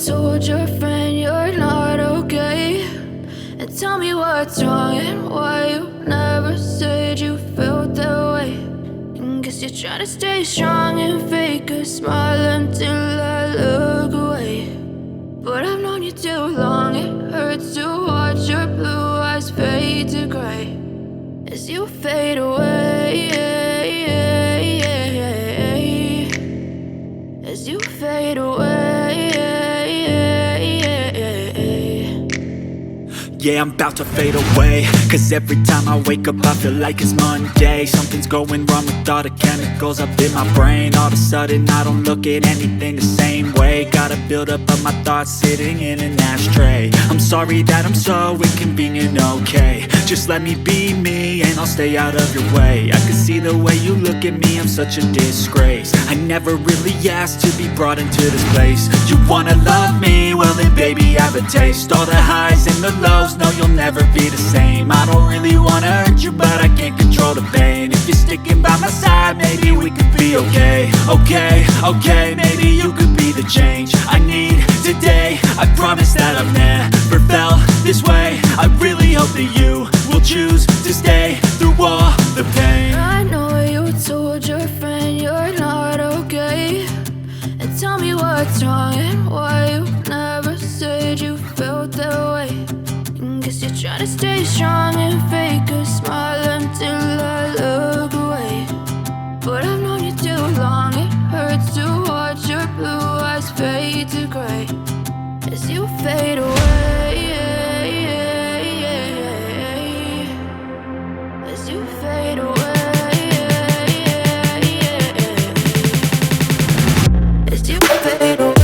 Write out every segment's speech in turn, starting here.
told your friend you're not okay, and tell me what's wrong and why you never said you felt that way. And guess you're trying to stay strong and fake a smile until I look away. But I've known you too long, it hurts to watch your blue eyes fade to gray as you fade away, as you fade away. Yeah, I'm about to fade away, cause every time I wake up I feel like it's Monday. Something's going wrong with all the chemicals up in my brain. All of a sudden I don't look at anything the same way. Got a build up of my thoughts sitting in an ashtray. I'm sorry that I'm so inconvenient, okay. Just let me be me and I'll stay out of your way. I can see the way you look at me, I'm such a disgrace. I never really asked to be brought into this place. You wanna love me? Well then baby have a taste. All the highs and the lows, no, you'll never be the same. I don't really wanna hurt you, but I can't control the pain. If you're sticking by my side, maybe we could be okay. Okay, maybe you could be the change I need today. I promise that I've never felt this way. I really hope that you will choose to stay through all the pain. I know you told your friend you're not okay, and tell me what's wrong and why you never said you felt that way. Guess you're trying to stay strong and fake a smile until I look away. But I've known you too long, it hurts to watch your blue eyes fade to gray as you fade away, as you fade away, as you fade away.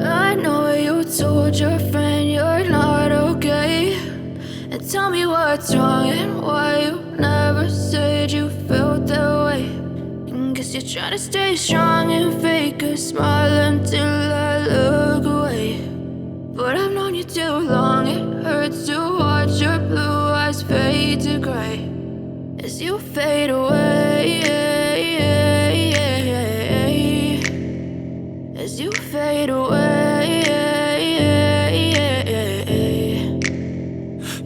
I know you told your friend you're not okay, and tell me what's wrong and why you never said you felt that way. And guess you're trying to stay strong and fake a smile until I look away. But I've known you too long, it hurts to watch your blue eyes fade to gray as you fade away, as you fade away.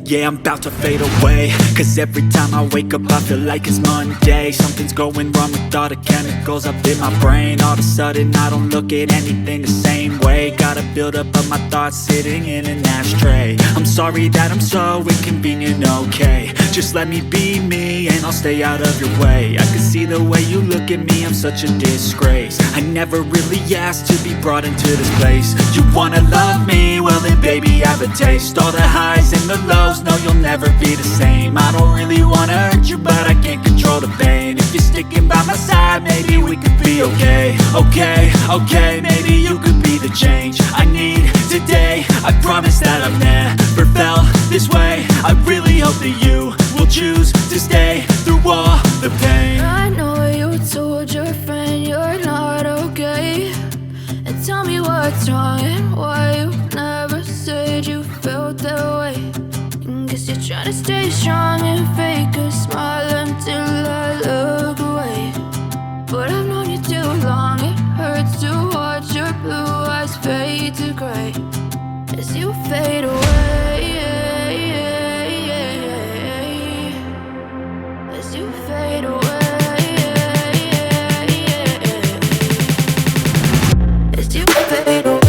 Yeah, I'm about to fade away, cause every time I wake up I feel like it's Monday. Something's going wrong with all the chemicals up in my brain. All of a sudden I don't look at anything the same way. Got a buildup of my thoughts sitting in an ashtray. I'm sorry that I'm so inconvenient, okay. Just let me be me and I'll stay out of your way. I can see the way you look at me, I'm such a disgrace. I never really asked to be brought into this place. You wanna love me? Well then baby I have a taste. All the highs and the lows, no you'll never be the same. I don't really wanna hurt you but I can't control the pain. If you're sticking by my side maybe we could be okay. Okay, maybe you could be the change I need today. I promise that I've never felt this way. I really hope that you will choose to stay through all the pain. I know you told your friend you're not okay, and tell me what's wrong and why you never said you felt that way. Guess you're trying to stay strong and fake a smile until I look away. But I've known you too long, it hurts to watch your blue eyes fade to gray as you fade away. As you fade away. As you fade away.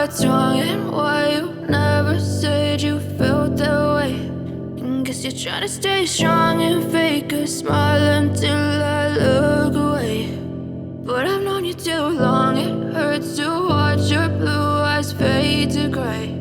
What's wrong and why you never said you felt that way? Guess you're trying to stay strong and fake a smile until I look away. But I've known you too long, it hurts to watch your blue eyes fade to gray